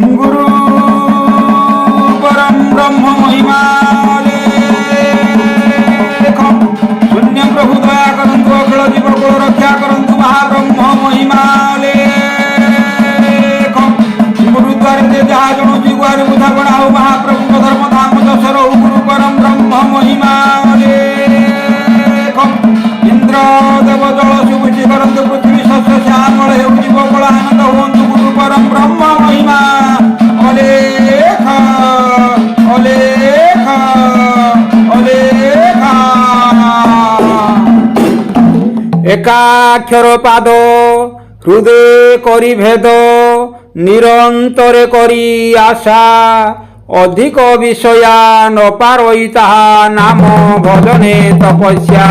गुरु परम ब्रह्म महिमा शून्य प्रभु दया करंतु अखिल जीव को रक्षा करंतु महाब्रह्म महिमा गुरुद्वार से जहाँ जणुची गुआर बुधा बणाओ महाप्रभु धर्म धाम दशर गुरु परम ब्रह्म महिमा इंद्र देव जल सुबुची करंतु पृथ्वी शस्य श्यामल हेउ जीव बल आनंद हुअन्तु गुरु परम ब्रह्म महिमा अलेख अलेख अलेख एकाक्षर पाद हृदय करी भेद निरंतरे करी आशा अधिक विषया न पारई ताहा नाम भजने तपस्या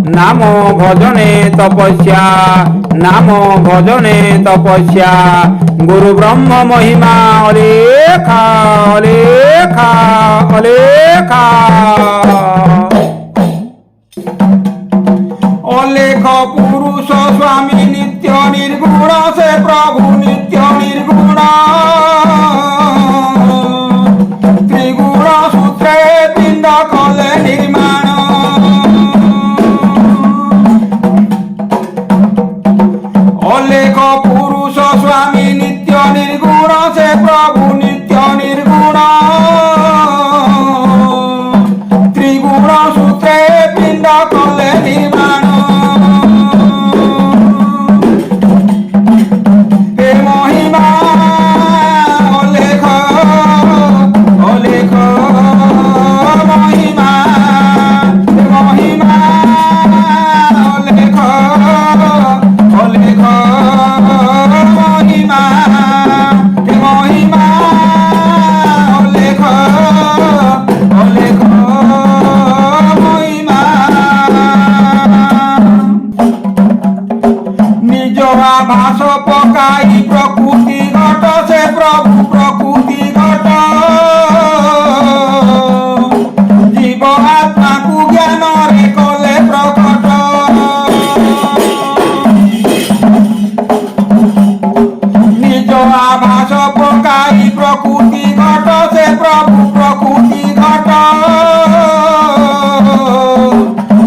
नाम भजने तपस्या नाम भजने तपस्या गुरु ब्रह्म महिमा अलेखा अलेखा अलेखा अलेख पुरुष स्वामी नित्य निर्गुण से प्रभु नित्य निर्गुण त्रिगुण सूत्रे पिंड कले निर्माण अलेख पुरुष स्वामी नित्य निर्गुण से प्रभु नित्य निर्गुण त्रिगुण सूत्रे पिंड कले निर्माण भाष पकाई प्रकृति घट से प्रभु प्रकृति घट जीव आत्मा को ज्ञान रे कले प्रकट निज आभास पकाई प्रकृति घट से प्रभु प्रकृति घट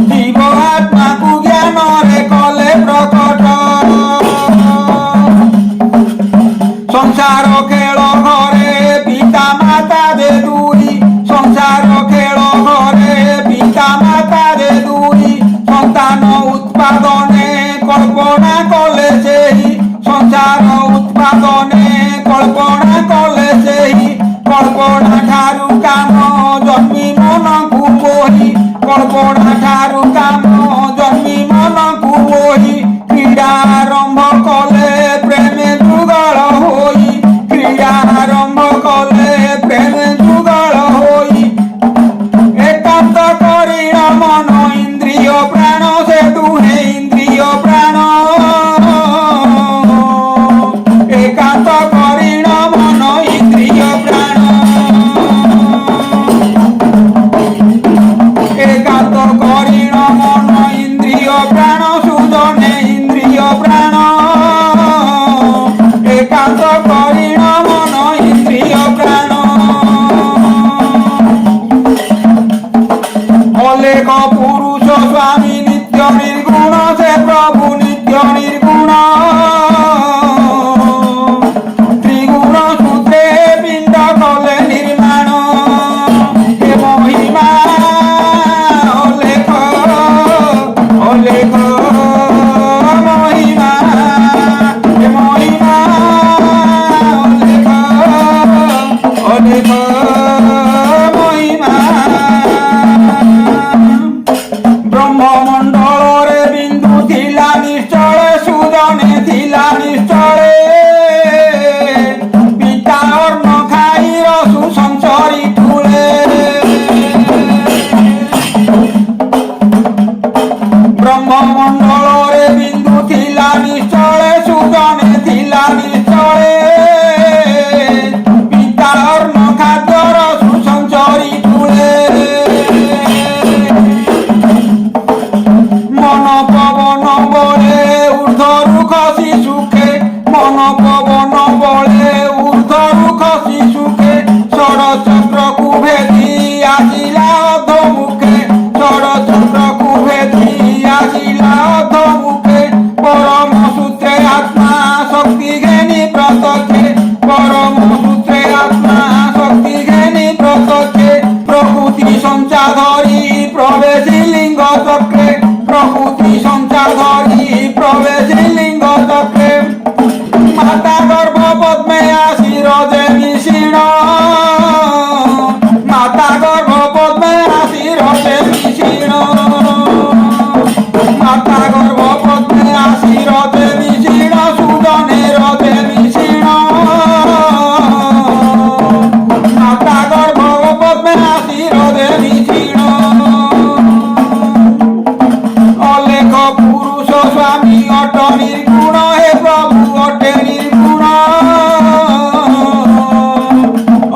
जीव आत्मा को ज्ञान रे कले प्रकट संसार खेल घरे पिता माता दे दुई संसार खेल घरे पिता माता दे दुई संतान उत्पादने कल्पना कले सेही संसार उत्पादने कल्पना कले सेही कल्पना ठारू काम जन्मी मन को मोही कल्पना ठारू काम जन्मी मन को मोही क्रीड़ा आरंभ कले प्रेमे जुगल होई क्रीड़ा आरंभ कले प्रेमे जुगल होई एकांत करिण मन इंद्रिय प्राण से दुहे इंद्रिय प्राण एकांत करिण मन পরম সূত্রে আত্মা শক্তি জ্ঞানী প্রত্যক্ষে প্রকৃতি সঞ্চার ধরি প্রবেশী লিঙ্গ চক্রে প্রকৃতি সঞ্চার ধরি প্রবেশী লিঙ্গ চক্রে মাতা গর্ভ পদ্মে আসির যে নিশীণ মাতা গর্ভ পদ্মে আসির যে নিশীণ মাতা গর্ভ পদ্মে আসির যে নিশীণ সুজনের যে নিশীণ মাতা গর্ভ পদ্মে আসির যে নিশীণ অলেখ পুরুষ স্বামী অট নির্গুণ হে প্রভু অটে নির্গুণ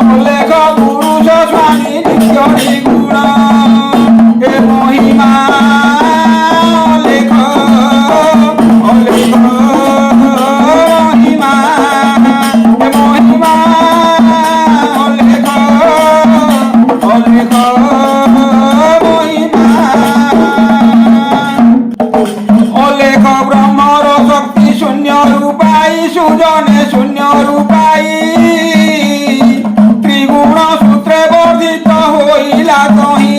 অলেখ পুরুষ স্বামী নিত্য নির্গুণ হে মহিমা অলেখ অলেখ মহিমা হে মহিমা অলেখ অলেখ মহিমা অলেখ ব্রহ্মর শক্তি শূন্য রূপাই সুজনে শূন্য রূপাই ত্রিগুণ সূত্রে বর্ধিত হইলা তহি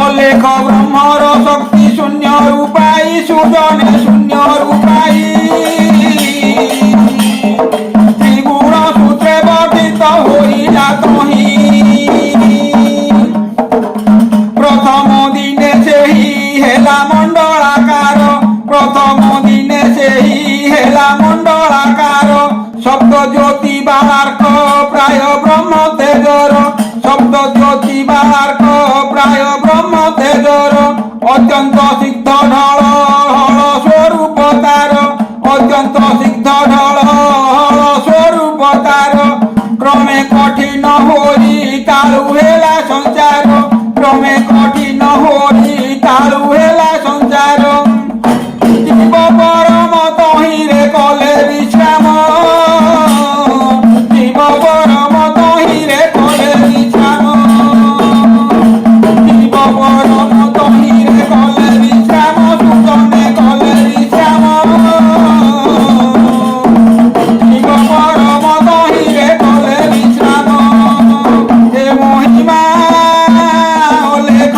অলেখ ব্রহ্মর শক্তি শূন্য রূপাই সুজনে শূন্য রূপাই ত্রিগুণ সূত্রে বর্ধিত হইলা তহি প্রথম দিনে সেই হেলা মণ্ডলাকার প্রথম দিনে সেই হেলা মণ্ডলাকার শব্দ জ্যোতি বালার্ক প্রায় ব্রহ্ম তেজর শব্দ জ্যোতি বালার্ক প্রায় ব্রহ্ম তেজর অত্যন্ত সিদ্ধ ঢল হল স্বরূপ তার অত্যন্ত সিদ্ধ ঢল হল স্বরূপ তার ক্রমে কঠিন হরি কালু হেলা সঞ্চার ক্রমে কঠিন হরি কালু হেলা সঞ্চার জীব পরম তহিরে কলে বিশ্রাম জীব পরম তহিরে কলে বিশ্রাম জীব পরম তহিরে কলে বিশ্রাম সুজনে কলে বিশ্রাম জীব পরম তহিরে কলে বিশ্রাম হে মহিমা অলেখ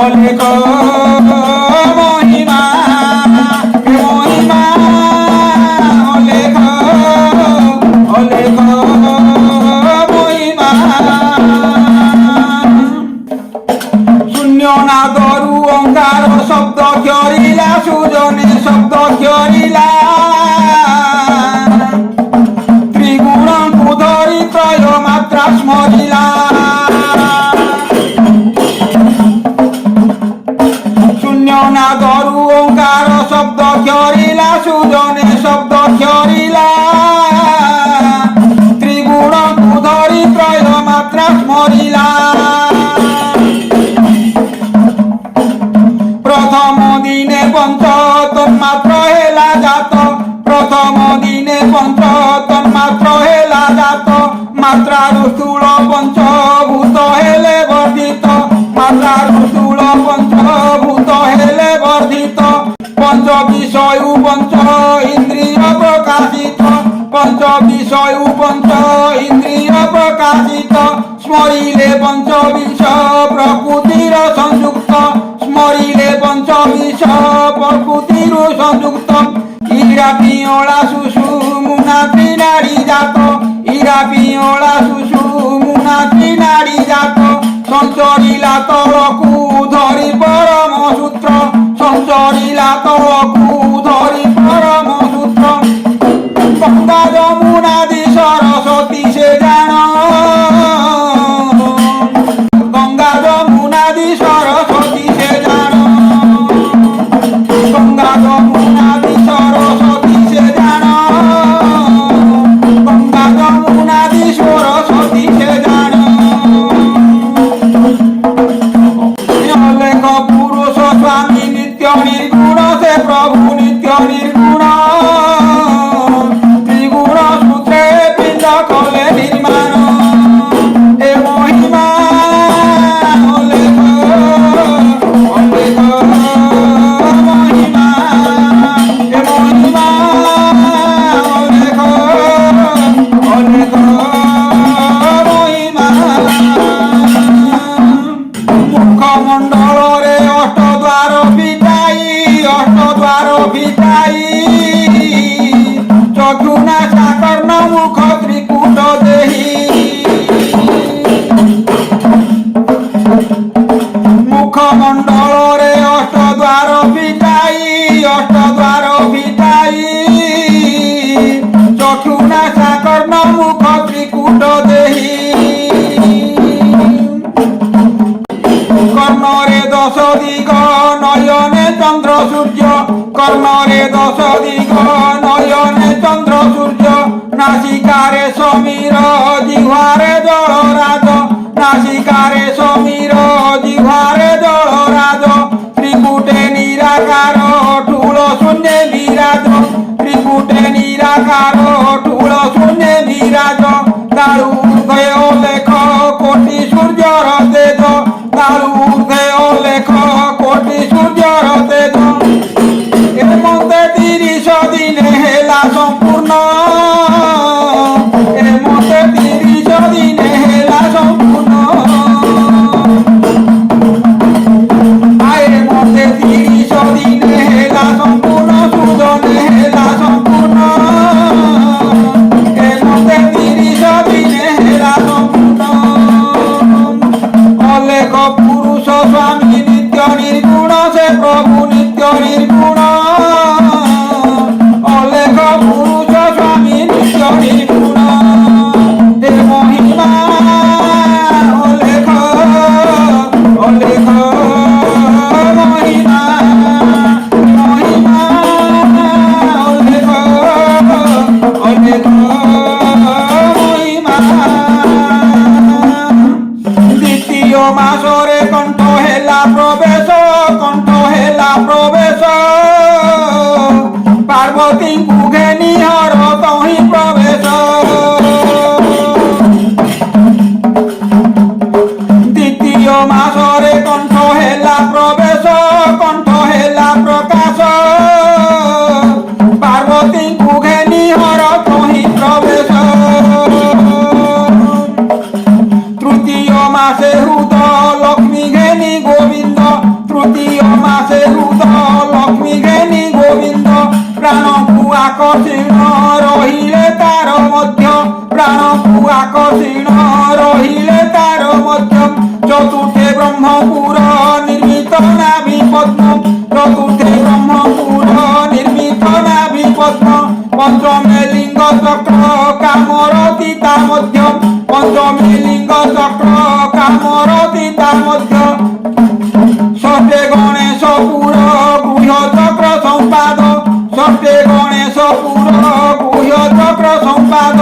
অলেখ মহিমা হে মহিমা অলেখ অলেখ মহিমা শূন্য নাদরু অঙ্কার শব্দ খ্যরিলা সুজনে শব্দ খ্যরিলা ত্রিগুণ ধরি ত্রয় মাত্রা স্মরিলা শূন্য নাদরু ওঙ্কার শব্দ খ্যরিলা সুজনে শব্দ খ্যরিলা ত্রিগুণ ধরি ত্রয় মাত্রা স্মরিলা প্রথম দিনে পঞ্চ তন্মাত্র হেলা জাত প্রথম দিনে পঞ্চ তন্মাত্র হেলা জাত মাত্রার স্থূল পঞ্চভূত হেলে বর্ধিত মাত্রার স্থূল পঞ্চভূত হেলে বর্ধিত পঞ্চ বিষয় পঞ্চ ইন্দ্রিয় প্রকাশিত পঞ্চ বিষয় পঞ্চ ইন্দ্রিয় প্রকাশিত স্মরিলে পঞ্চবিংশ প্রকৃতির সংযুক্ত স্মরিলে পঞ্চবিংশ প্রকৃতির সংযুক্ত ইরা পিওলা শুশু মুনা ত্রিনারী জাত ইরা পিওলা শুশু মুনা ত্রিনারী জাত সঞ্চরিলা তলকু ধরি পরম সূত্র সঞ্চরিলা তলকু ধরি পরম সূত্র গঙ্গা যমুনাদি সরস্বতী সে জান গঙ্গা যমুনাদি সরস্বতী সে জান গঙ্গা যমুনাদি সরস্বতী সে জান গঙ্গা যমুনাদি সরস্বতী সে জান অলেখ পুরুষ স্বামী নিত্য নির্গুণ সে প্রভু বিকাই চক্ষু নাসা কর্ণ মুখ ত্রিকুট দেহি মুখমণ্ডଳରେ অষ্টদ্বার ফিটাই অষ্টদ্বার ফিটাই চক্ষু নাসা কর্ণ মুখ ত্রিকুট দেহি কর্ণরে দশ দিগ নয়নে চন্দ্র সূর্য কর্ণরে দশ দিগ নয়নে চন্দ্র সূর্য নাসিকারে সমীর জিহ্বারে জলরাজ নাসিকারে সমীর জিহ্বারে জলরাজ ত্রিকুটে নিরাকার ঠুল শূন্যে বিরাজ ত্রিকুটে নিরাকার ঠুল শূন্যে বিরাজ তার ঊর্ধ্বে লেখ কোটি সূর্যর তেজ তার ঊর্ধ্বে লেখ কোটি সূর্যর তেজ এর মধ্যে 30 দিনে হেলা সম্পূর্ণ এর মধ্যে 30 দিনে হেলা সম্পূর্ণ এর মধ্যে 30 দিনে হেলা সম্পূর্ণ সুজনে হেলা সম্পূর্ণ এর মধ্যে 30 দিনে হেলা সম্পূর্ণ অলেখ পুরুষ স্বামী নিত্য নির্গুণ সে প্রভু নিত্য নির্গুণ অলেখ পুরুষ স্বামী নিত্য নির্গুণ হে মহিমা অলেখ অলেখ মহিমা মহিমা অলেখ অলেখ মহিমা দ্বিতীয় মাসরে কণ্ঠ হেলা প্রবেশ কণ্ঠ হেলা প্রবেশ পার্বতী কুঘে নিহর তহি প্রবেশ দ্বিতীয় মাসরে কণ্ঠ হেলা প্রবেশ কণ্ঠ হেলা প্রকাশ পার্বতী কুঘে নিহর তহি প্রবেশ তৃতীয় মাসে হৃদ লক্ষ্মী ঘেনি গোবিন্দ তৃতীয় মাসে হৃদ লক্ষ্মী ঘেনি গোবিন্দ প্রাণকু আকর্ষণ রহিলে তার মধ্য প্রাণকু আকর্ষণ রহিলে তার মধ্য চতুর্থে ব্রহ্মপুর নির্মিত নাভি পদ্ম চতুর্থে ব্রহ্মপুর নির্মিত নাভি পদ্ম পঞ্চমে লিঙ্গ চক্র কামরতি তা মধ্য পঞ্চমে লিঙ্গ চক্র কামরতি তা মধ্য ষষ্ঠে গণেশ পুর গুহ্য চক্র সম্পাদ ষষ্ঠে গণেশ পুর গুহ্য চক্র সম্পাদ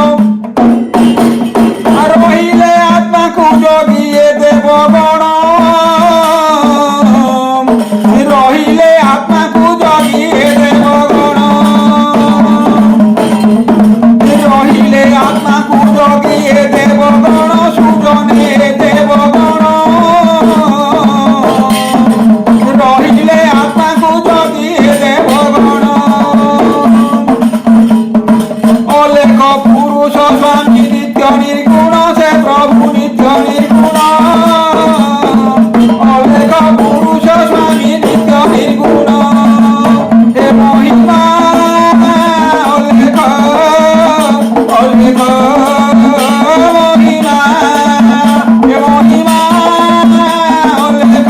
রহিলে আত্মাকু যোগিয়ে দেবগণ রহিলে আত্মাকু যোগিয়ে দেবগণ রহিলে আত্মাকু যোগিয়ে দেবগণ সুজনে দেবগণ রহিলে আত্মাকু যোগিয়ে দেবগণ অলেখ পুরুষ স্বামী নিত্য নির্গুণ সে প্রভু নিত্য নির্গুণ অলেখ পুরুষ স্বামী নিত্য নির্গুণ হে মহিমা অলেখ অলেখ মহিমা হে মহিমা অলেখ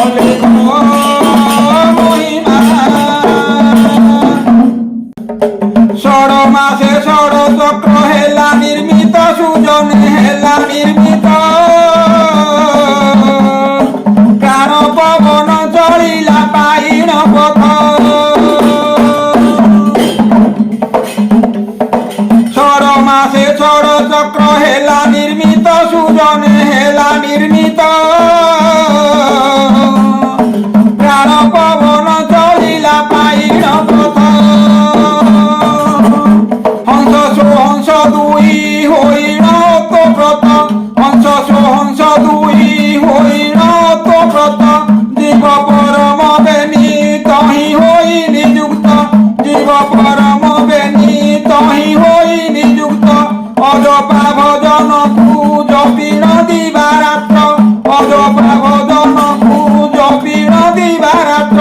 অলেখ মহিমা ষড় মাসে ষড় চক্র হেলা নির্মিত সুজনে হেলা নির্মিত প্রাণ পবন চলিলা পাইণ পথ ষড় মাসে ষড় চক্র হেলা নির্মিত সুজনে হেলা নির্মিত প্রাণ পবন চলিলা পাইণ পথ হংস সোহংস দুই হইণ তো ব্রত হংস সোহংস দুই হইণ তো ব্রত জীব পরম বেনি তহি হই নিযুক্ত জীব পরম বেনি তহি হই নিযুক্ত অজপা ভজন জপিণ দিবারাত্র অজপা ভজন জপিণ দিবা দিবারাত্র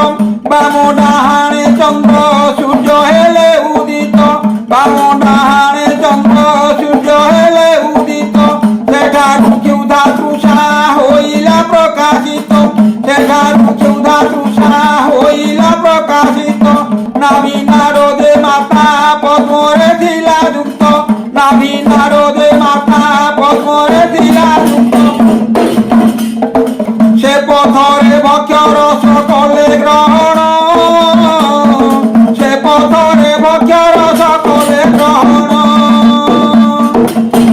বাম ডাহাণে চন্দ্র সূর্য হেলে উদিত বাম ডাহাণে চন্দ্র সূর্য হেলে উদিত সেঠারু ক্ষুধা তৃষা হইলা প্রকাশিত সেঠারু ক্ষুধা তৃষা হইলা প্রকাশিত নাভি নারদে মাতা পদ্মরে ছিলা যুক্ত নাভি নারদে মাতা পদ্মরে ছিলা যুক্ত সে পথরে ভক্ষর সকলে গ্রহণ সে পথরে ভক্ষর সকলে গ্রহণ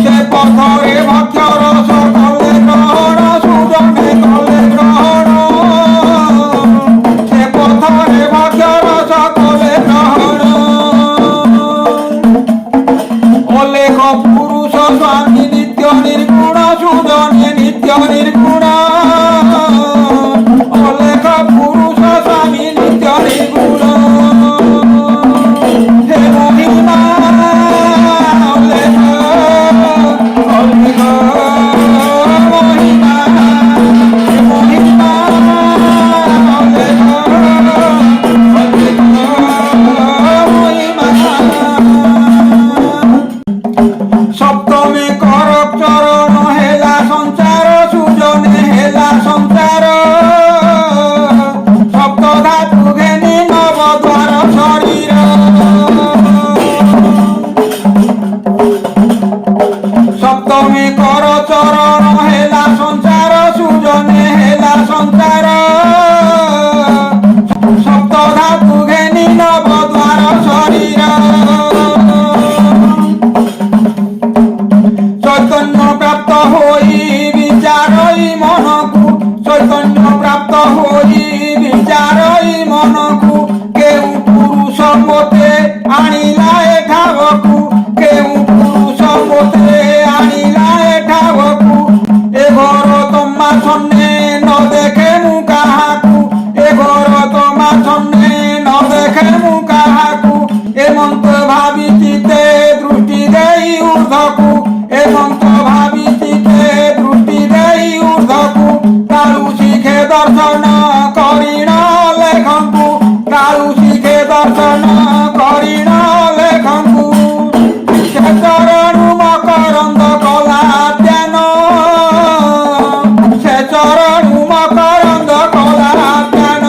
সে পথরে ভক্ষর সকলে গ্রহণ সুজনে কলে গ্রহণ সে পথরে ভক্ষর সকলে গ্রহণ অলেখ পুরুষ স্বামী নিত্য নির্গুণ সুজনে নিত্য নির্গুণ অলেখ পুরুষ স্বামী নিত্য নির্গুণ হে মহিমা অলেখ অলেখ মহিমা হে মহিমা অলেখ অলেখ মহিমা সপ্তমে করক চরণ হেলা সঞ্চার সুজনে হেলা সঞ্চার সপ্ত ধাতু ঘেনি নবদ্বার শরীর সপ্তমে কর চরণ হেলা সঞ্চার সুজনে হেলা সঞ্চার সপ্ত ধাতু ঘেনি নবদ্বার শরীর চৈতন্য প্রাপ্ত হই বিচারই মনকু চৈতন্য প্রাপ্ত হই বিচারই মনকু কেউ পুরুষ মতে আনিলা এঠাবকু কেউ পুরুষ মতে আনিলা এঠাবকু এ ঘর তোমা ছন্নে ন দেখে মু কাহাকু এ ঘর তোমা ছন্নে ন দেখে মু কাহাকু এ মন্ত্র ভাবি চিতে দৃষ্টি দেই ঊর্ধ্বকু এ মন্ত্র ভাবি চিতে দৃষ্টি দেই ঊর্ধ্বকু কারু শিখে দর্শন করিণ লেখঙ্কু কারু শিখে দর্শন করিণ লেখঙ্কু সে চরণু মকরন্দ কলা ধ্যান সে চরণু মকরন্দ কলা ধ্যান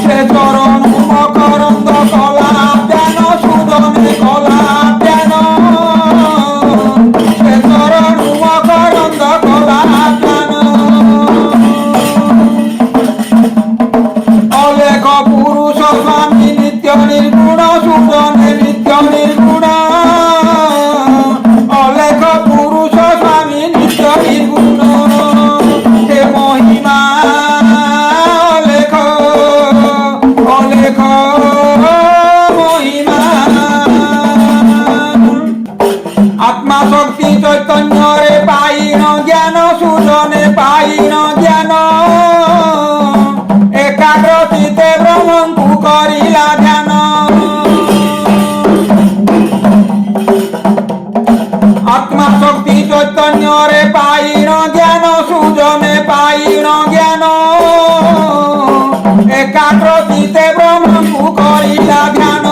সে চরণু মকরন্দ কলা ধ্যান সুজনে কলা ধ্যান সে চরণু মকরন্দ কলা ধ্যান অলেখ পুরুষ স্বামী নিত্য নির্গুণ সুজনে নিত্য নির্গুণ অলেখ পুরুষ স্বামী নিত্য নির্গুণ হে মহিমা অলেখ অলেখ মহিমা আত্মা শক্তি চৈতন্যরে পাইন জ্ঞান সুজনে পাইন জ্ঞান একাগ্রচিতে ব্রহ্মঙ্কু করিলা ধ্যান আত্মা শক্তি চৈতন্যরে পাইন জ্ঞান সুজনে পাইন জ্ঞান একাগ্রচিতে ব্রহ্মঙ্কু করিলা ধ্যান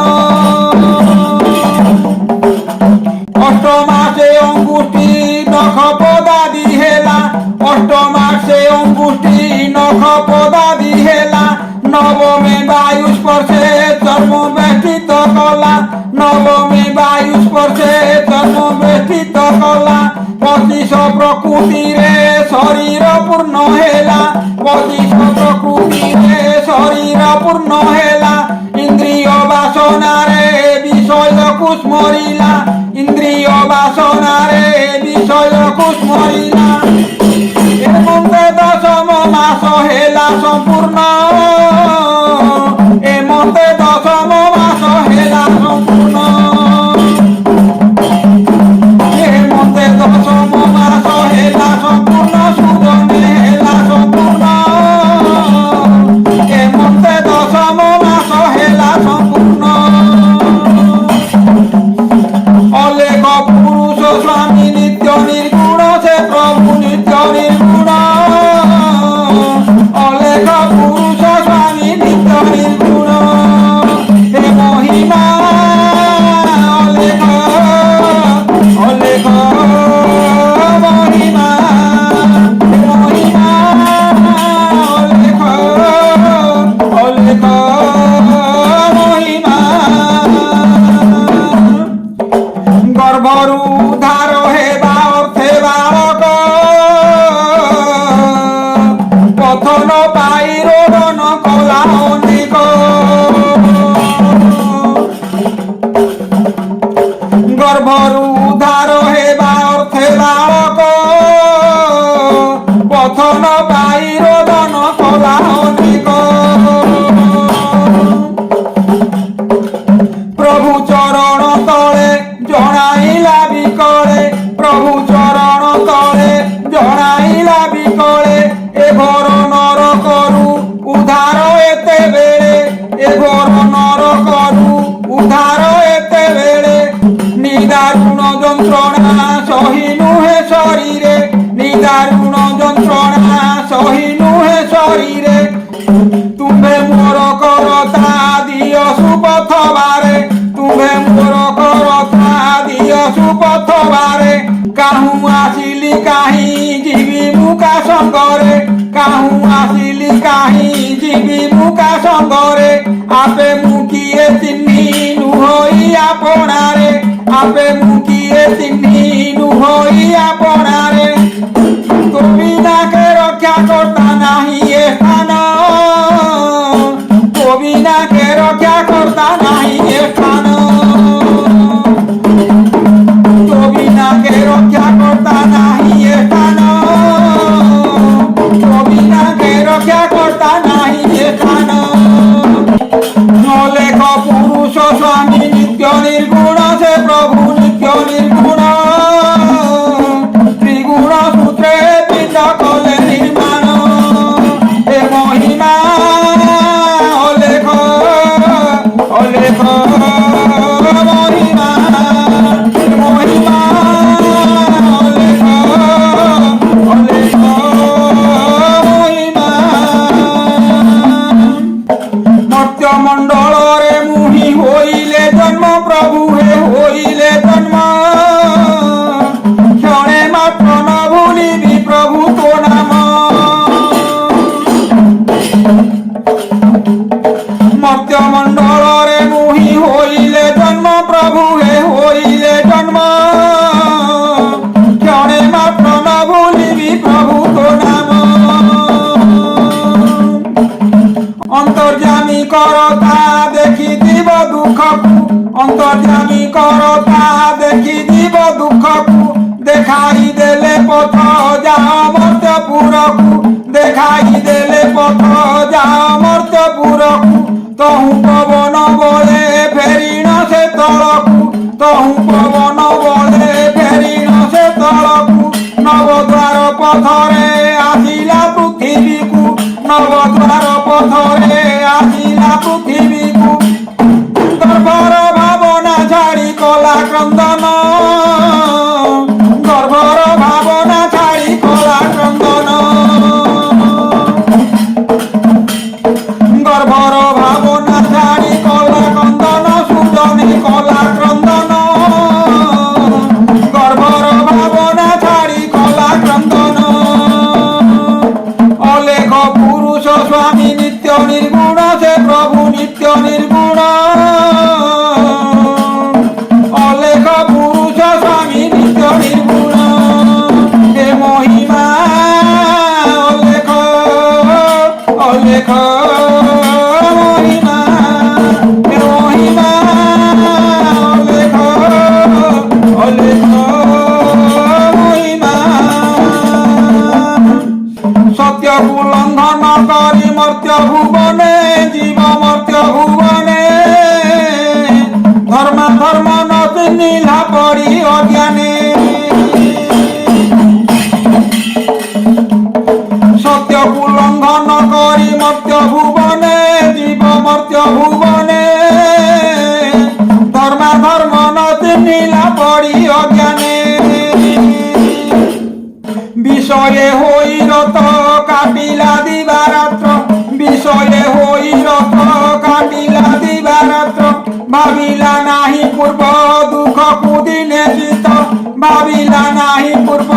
অষ্টমাসে অঙ্গুষ্ঠি নখ পদাদি হেলা অষ্টমাসে অঙ্গুষ্ঠি নখ পদাদি হেলা নবমে বায়ু স্পর্শে চর্ম বেষ্টিত কলা নবমে বায়ু স্পর্শে চর্ম বেষ্টিত কলা 25 প্রকৃতিরে শরীর পূর্ণ হেলা 25 প্রকৃতিরে শরীর পূর্ণ হেলা ইন্দ্রিয় বাসনারে বিষয় কুস্মরিলা ইন্দ্রিয় বাসনারে বিষয় কুস্মরিলা এর মধ্যে দশম মাস হেলা সম্পূর্ণ এ মধ্যে দশম মাস হেলা সম্পূর্ণ এ মধ্যে দশম মাস হেলা সম্পূর্ণ সুজনে হেলা সম্পূর্ণ এ মধ্যে দশম মাস হেলা সম্পূর্ণ অলেখ পুরুষ স্বামী নিত্য নির্গুণ সে প্রভু নিত্য নির্গুণ ଅଲେଖ ମହିମା ଗର୍ଭରୁ ଉଦ୍ଧାର ହେବା ଅର୍ଥେ ବାଳକ ପଥନ ପାଇ ରୋଦନ କଲା ଅନେକ ଗର୍ଭରୁ ଉଦ୍ଧାର ହେବା ଅର୍ଥେ ବାଳକ ପଥନ ପାଇ ରୋଦନ କଲା ଅନେକ ପ୍ରଭୁ ଚରଣ ତଳେ ଜଣାଇଲା ବିକଳେ ପ୍ରଭୁ ଚରଣ ତଳେ ଜଣାଇଲା ବିକଳେ ଏ ଘର ନରକରୁ ଉଦ୍ଧାର ଏତେବେଳେ ଏ ଘର ନରକରୁ ଉଦ୍ଧାର ଏତେବେଳେ ନିଦାରୁଣ ଯନ୍ତ୍ରଣା ସହି ନୁହେଁ ଶରୀରେ ନିଦାରୁଣ ଯନ୍ତ୍ରଣା ସହି ନୁହେଁ ଶରୀରେ ତୁମ୍ଭେ ମୋର କରତା ଦିଅ ସୁପଥବାରେ ତୁମ୍ଭେ ମୋର କରତା ଦିଅ ସୁପଥବାରେ କାହୁଁ ଆସିଲି କାହିଁ ଯିବି ମୁକା ସଙ୍ଗରେ କାହୁଁ ଆସିଲି କାହିଁ ଯିବି ମୁକା ସଙ୍ଗରେ ଆପେ ମୁଁ କିଏ ଚିହ୍ନି ନୁହଇ ଆପଣାରେ ଆପେ ମୁଁ କିଏ ଚିହ୍ନି ନୁହଇ ଆପଣାରେ ତୋ ବିନାକେ ରକ୍ଷା କର୍ତ୍ତା ନାହିଁ ଏ ସ୍ଥାନ ତୋ ବିନାକେ ରକ୍ଷା କର୍ତ୍ତା ନାହିଁ ଏ ସ୍ଥାନ ତୋ ବିନାକେ ରକ୍ଷା କର୍ତ୍ତା ନାହିଁ ଏ ସ୍ଥାନ ତୋ ବିନାକେ ରକ୍ଷା କର୍ତ୍ତା ନାହିଁ ଏ ସ୍ଥାନ ଅଲେଖ ପୁରୁଷ ସ୍ୱାମୀ ନିତ୍ୟ ନିର୍ଗୁଣ ସେ ପ୍ରଭୁ ନିତ୍ୟ ନିର୍ଗୁଣ ତ୍ରିଗୁଣ ସୂତ୍ରେ ପିଣ୍ଡ କଲେ ନିର୍ମାଣ ଏ ମହିମା ଅଲେଖ ଅଲେଖ ମହିମା ମହିମା ଅଲେଖ ଅଲେଖ ମହିମା ମର୍ତ୍ତ୍ୟମଣ୍ଡଳରେ ମୁହିଁ ହୋଇଲେ ଜନ୍ମ ପ୍ରଭୁ ହେ ହୋଇଲେ ଜନ୍ମ କ୍ଷଣେ ମାତ୍ର ନ ଭୁଲିବି ପ୍ରଭୁ ତୋ ନାମ ମର୍ତ୍ତ୍ୟମଣ୍ଡଳରେ ମୁହିଁ ହୋଇଲେ ଜନ୍ମ ପ୍ରଭୁ ହେ ହୋଇଲେ ଜନ୍ମ କ୍ଷଣେ ମାତ୍ର ନ ଭୁଲିବି ପ୍ରଭୁ ତୋ ନାମ ଅନ୍ତର୍ଯାମୀ କରତା ଦେଖିଥିବ ଦୁଃଖକୁ ଅନ୍ତର୍ଯାମୀ କରତା ଦେଖିଥିବ ଦୁଃଖକୁ দেখাই দেলে পথ যাও মর্ত্যপুরকু দেখাই দেলে পথ যাও মর্ত্যপুরকু তহু পবন বলে ফেরিণ সে তলকু তহু পবন বলে ফেরিণ সে তলকু নবদ্বার পথরে আসিলা পৃথিবীকু নবদ্বার পথরে আসিলা পৃথিবীকু গর্ভর ভাবনা ছাড়ি কলা ক্রন্দন গর্ভর ভাবনা ছাড়ি কলা ক্রন্দন গর্ভর ভাবনা ছাড়ি কলা ক্রন্দন সুজনে কলা ক্রন্দন গর্ভর ভাবনা ছাড়ি কলা ক্রন্দন অলেখ পুরুষ স্বামী নিত্য নির্গুণ সে প্রভু নিত্য নির্গুণ অলেখ পুরুষ স্বামী নিত্য নির্গুণ হে মহিমা অলেখ অলেখ মহিমা হে মহিমা অলেখ অলেখ মহিমা সত্যকু লঙ্ঘন করি মর্ত্য ভুবনে জীব মর্ত্য ভুবনে ধর্ম ধর্ম ন চিহ্নিলা পড়ি অজ্ঞানে সত্যকু লঙ্ঘন করি মর্ত্য ভুবনে জীব মর্ত্য ভুবনে ধর্ম ধর্ম ন চিহ্নিলা পড়ি অজ্ঞানে বিষয়ে হই রত কাটিলা দিবারাত্র বিষয়ে হই রত কাটিলা দিবারাত্র ভাবিলা নাহি পূর্ব দুঃখ কুদিনে চিত ভাবিলা নাহি পূর্ব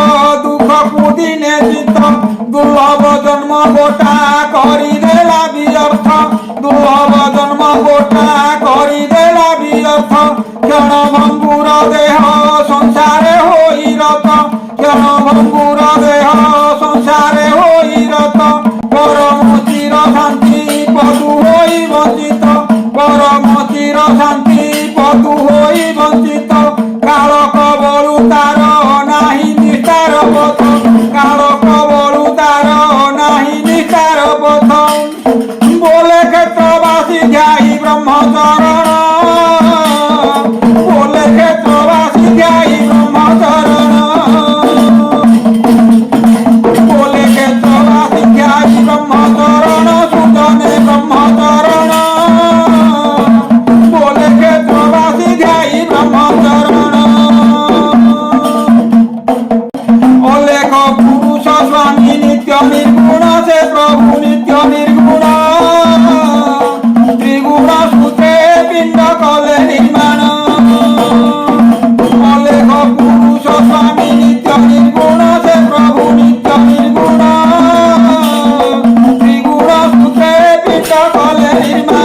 দুঃখ কুদিনে চিত্ত দুর্লভ জন্ম গোটা করিদেলা বিয়র্থ দুর্লভ জন্ম গোটা করিদেলা বিয়র্থ ক্ষণ ভঙ্গুর দেহ সংসারে হই রত ক্ষণ ভঙ্গুর দেহ সংসারে হই রত পরম চির শান্তি পদু হই বঞ্চিত পরম চির শান্তি পদু হই বঞ্চিত কাল কবলু তার নাহি নিস্তার পথ কাল কবলু তার নাহি নিস্তার পথ বলে ক্ষেত্রবাসী ধ্যায়ী ব্রহ্মচরণ বলে ক্ষেত্রবাসী ধ্যায়ী ব্রহ্মচরণ বলে ক্ষেত্রবাসী ধ্যায়ী ব্রহ্মচরণ সুজনে ব্রহ্মচরণ বলে ক্ষেত্রবাসী ধ্যায়ী ব্রহ্মচরণ অলেখ পুরুষ স্বামী নিত্য নির্গুণ সে প্রভু নিত্য নির্গুণ ত্রিগুণ সূত্রে পিণ্ড কলে নির্মাণ অলেখ পুরুষ স্বামী নিত্য নির্গুণ সে প্রভু নিত্য নির্গুণ ত্রিগুণ সূত্রে পিণ্ড কলে নির্মাণ